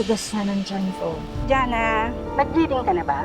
tigas na ng tiyan ko. Jana, nag-bleeding ka na ba?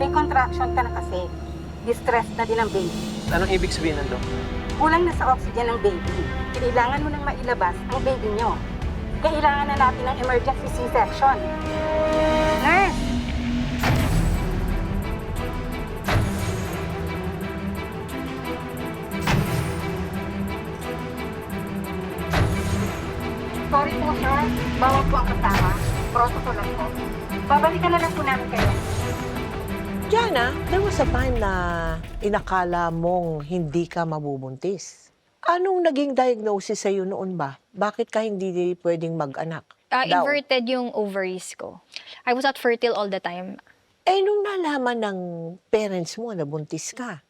May contraction ka na kasi. Distress na din ang baby. Anong ibig sabihin nito? Kulang na sa oxygen ng baby. Kailangan mo nang mailabas ang baby nyo. Kailangan na natin ng emergency C-section. Nurse! Sorry po, sir. Bawal po ang kasama. Protocol lang po. Babalikan na lang po namin kayo. Jana, there was a time na inakala mong hindi ka mabubuntis. Anong naging diagnosis sa'yo noon ba? Bakit ka hindi pwedeng mag-anak? Daw. Inverted yung ovaries ko. I was not fertile all the time. Eh, nung nalaman ng parents mo na buntis ka,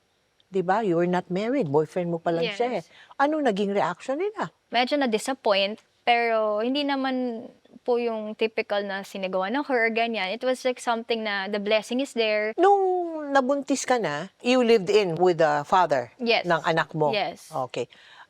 di ba? You were not married. Boyfriend mo pa lang Yes. siya eh. Anong naging reaction nila? Medyo na-disappoint, pero hindi naman po yung typical na sinagawa ng her or ganyan. It was like something na the blessing is there. Nung nabuntis ka na, you lived in with the father Yes. ng anak mo? Yes. Okay.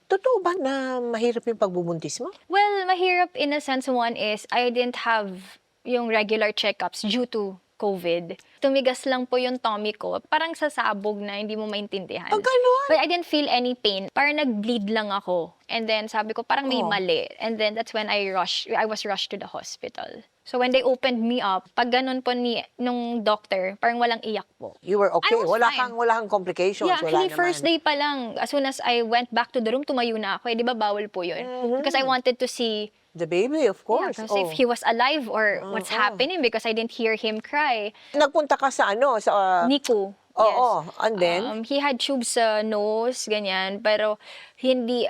Totoo ba na mahirap yung pagbubuntis mo? Well, mahirap in a sense. One is, I didn't have yung regular checkups due to COVID. Tumigas lang po yung tummy ko. Parang sasabog na hindi mo maintindihan. Ah, ganun? But I didn't feel any pain. Parang nag-bleed lang ako. And then sabi ko, parang may Oh. mali. And then that's when I was rushed to the hospital. So when they opened me up, pag ganun po nung doctor, parang walang iyak po. You were okay? I was Wala fine. kang complications? Yeah, Wala actually, naman. first day pa lang, as soon as I went back to the room, tumayo na ako. Eh, di ba bawal po yun? Because I wanted to see, The baby, of course. yeah, if he was alive or what's Oo. happening because I didn't hear him cry. Nagpunta ka sa ano? Sa, Nico. oo, Yes. and then? He had tubes sa nose, ganyan. Pero hindi,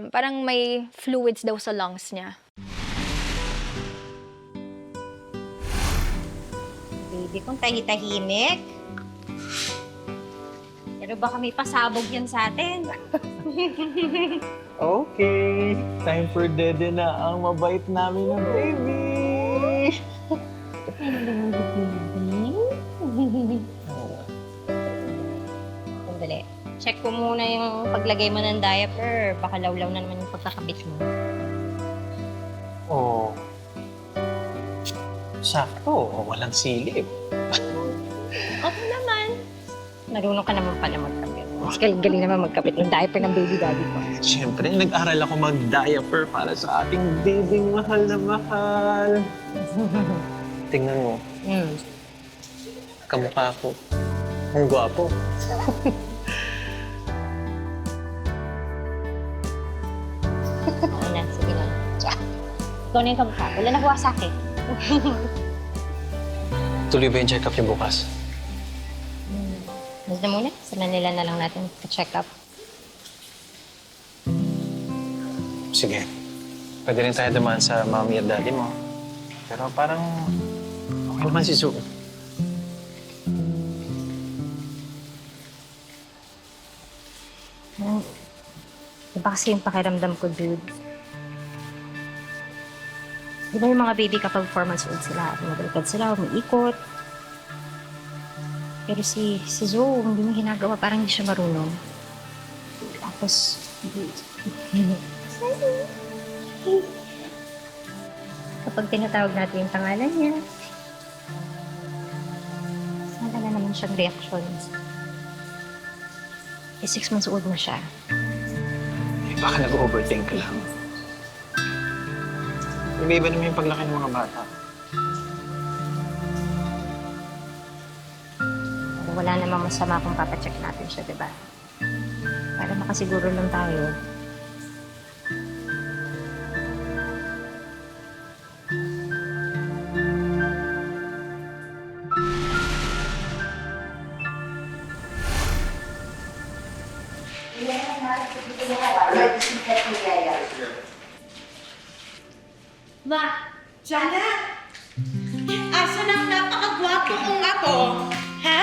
parang may fluids daw sa lungs niya. Baby kong tahitahimik. Pero baka may pasabog yan sa atin. Okay, time for dede na ang mabait namin ng baby. Sandali. Check ko muna yung paglagay mo ng diaper. Baka lawlaw na naman yung pagkakabit mo. Oh. Sakto, walang silip. Okay naman. Marunong ka naman pala magkabit. Mas galing naman magkabit ng diaper ng baby daddy ko. Siyempre, nag-aral ako mag-diaper para sa ating babyng mahal na mahal. Tingnan mo, kamukha ko. Ang gwapo. Oo na, sige na. Ikaw na yung kamukha. Wala nakuha sa akin. Tuloy ba yung check-up niyo bukas? Basta muna, sa Manila na lang natin check up. Sige. Pwede rin tayo dumaan sa mommy at daddy mo. Pero parang okay naman si Zoe. Iba kasi yung pakiramdam ko, dude. Di ba yung mga baby kapag 4 months old sila, umabalipad sila, umiikot. Pero si Zoe, hindi mo ginagawa, parang hindi siya marunong. Tapos, kapag tinatawag natin yung pangalan niya, sana na naman siyang reactions. Eh, 6 months old na siya. Eh, baka nag-overthink ka lang. Iba-iba naman yung paglaki ng mga bata. Pero wala namang masama kung papacheck natin siya, di ba? Para makasiguro lang tayo. Ma! Jana! Asan ang napakagwapo kong apo? Ha?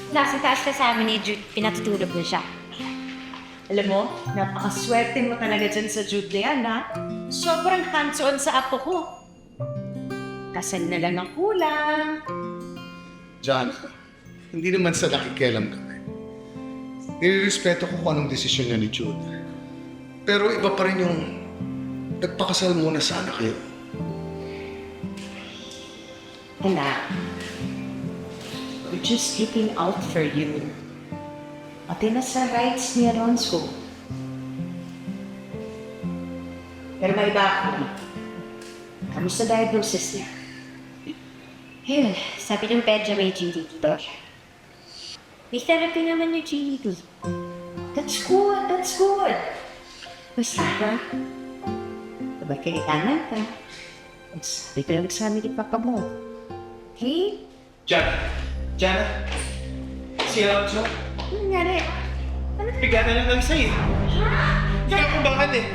Nasa taas ka sa amin ni Jude, pinatutulog na siya. Alam mo, napakaswerte mo talaga dyan sa Jude Leon, ha? Sobrang hands-on sa apo ko. Kasal na lang ang kulang. John, hindi naman sa nakikialam kami. Nilirespeto ko kung anong desisyon niya ni Jude. Pero iba pa rin yung nagpakasal muna sana kayo. Anak, we're just looking out for you. Pati na sa rights ni Alonso. Pero may iba ako. Kamusta diagnosis niya? Ayun, sabi ng pedya may GD2. May therapy naman yung GD2. That's good, that's good. Basta ba? Diba kailangan ka? Sabi ko lang sa amin ni Papa mo. Okay? Jana? Si Alonso? Ano nangyari? Bigla na lang sa'yo. Hindi ka kumbakan eh.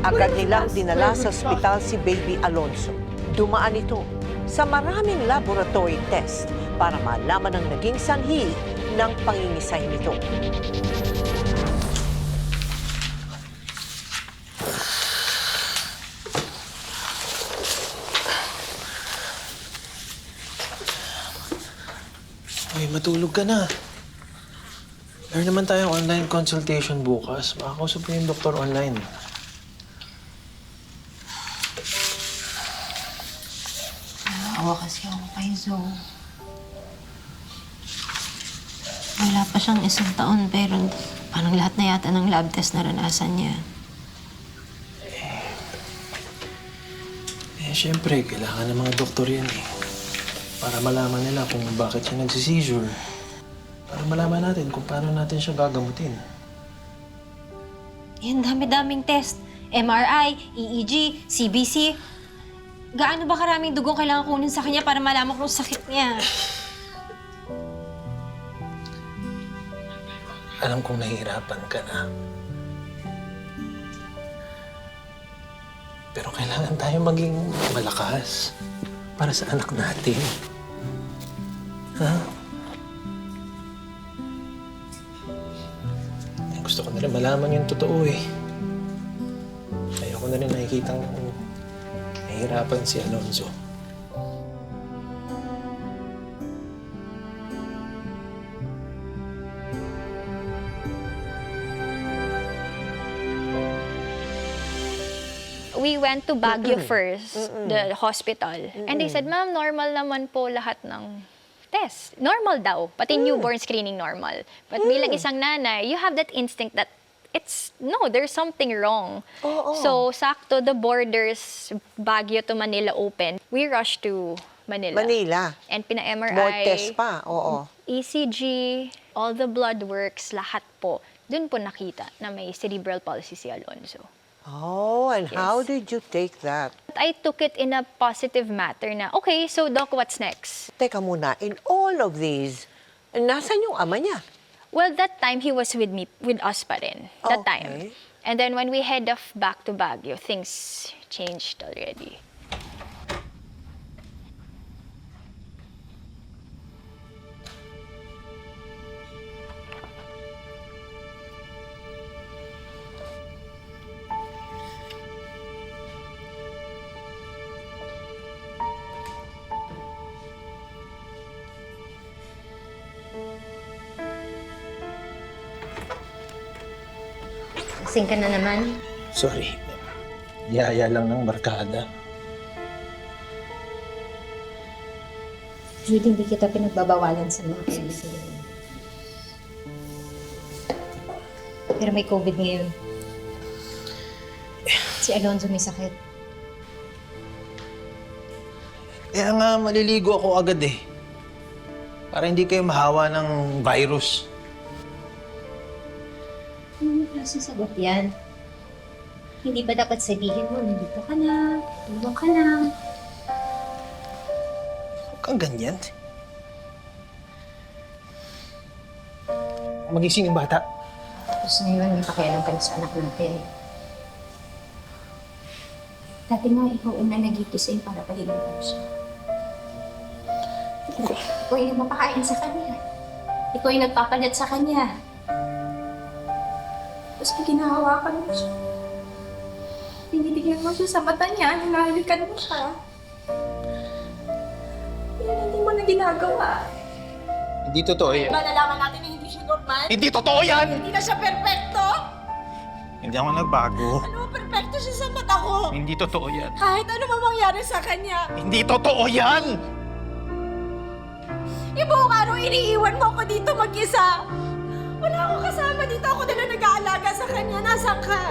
Agad nilang dinala sa ospital si Baby Alonso. Dumaan ito sa maraming laboratory test para malaman ang naging sanhi ng pangingisay nito. Ay, matulog ka na. Meron naman tayong online consultation bukas. Makakausap mo yung doktor online. Naawa kasi ako kay Zoe. Wala pa siyang 1 taon pero parang lahat na yata ng lab test naranasan niya. Siyempre, kailangan ng mga doktor yan eh. Para malaman nila kung bakit siya nagsiseizure. Para malaman natin kung paano natin siya gagamutin. Yan, dami-daming test. MRI, EEG, CBC. Gaano ba karaming dugong kailangan kunin sa kanya para malaman kung sakit niya? Alam kong nahihirapan ka na. Pero kailangan tayo maging malakas para sa anak natin. Ha? Gusto ko na rin malaman yung totoo eh. Ayoko na rin nakikitang nahihirapan si Alonso. We went to Baguio first, the hospital. And they said, ma'am, normal naman po lahat ng test. Normal daw. Pati newborn screening normal. But bilang isang nanay, you have that instinct that there's something wrong. So, sakto, the borders, Baguio to Manila open. We rushed to Manila. And pina-MRI. More test pa, oo. ECG, all the blood works, lahat po. Dun po nakita na may cerebral palsy si Alonso. Oh, and how did you take that? I took it in a positive matter na, okay, so Doc, what's next? Teka muna, in all of these, nasan yung ama niya? Well, that time he was with us pa rin. That Okay. time. And then when we head off back to Baguio, things changed already. Kasing ka na naman. Sorry. Yaya lang ng barkada. Judy, hindi kita pinagbabawalan sa mga kaibigan. Pero may COVID ngayon. Si Alonso may sakit. Kaya nga maliligo ako agad eh. Para hindi kayo mahawa ng virus. Anong klaseng sagot yan? Hindi ba dapat sabihin mo, nandito ka na, tulong ka na? Huwag kang ganyan. Magising yung bata. Tapos ngayon, may pakialam ka na sa anak natin. Dati nga, ikaw ang nanagigising para pahilingin siya. Ikaw yung nagpapakain sa kanya. Ikaw yung nagpapalit sa kanya. Tapos ginahawakan mo siya. Binibigyan mo siya sa mata niya, hinahalikan mo siya. Yan hindi mo na ginagawa. Hindi totoo yan. Malalaman natin na hindi siya normal? Hindi totoo yan! Hindi na siya perfecto? Hindi ako nagbago. Ano, perfecto siya sa mata ko. Hindi totoo yan. Kahit ano man mangyari sa kanya. Hindi totoo yan! Ibuong araw iniiwan mo ako dito mag-isa. Wala akong kasama dito. Ako na lang nag-aalaga sa kanya. Nasaan ka?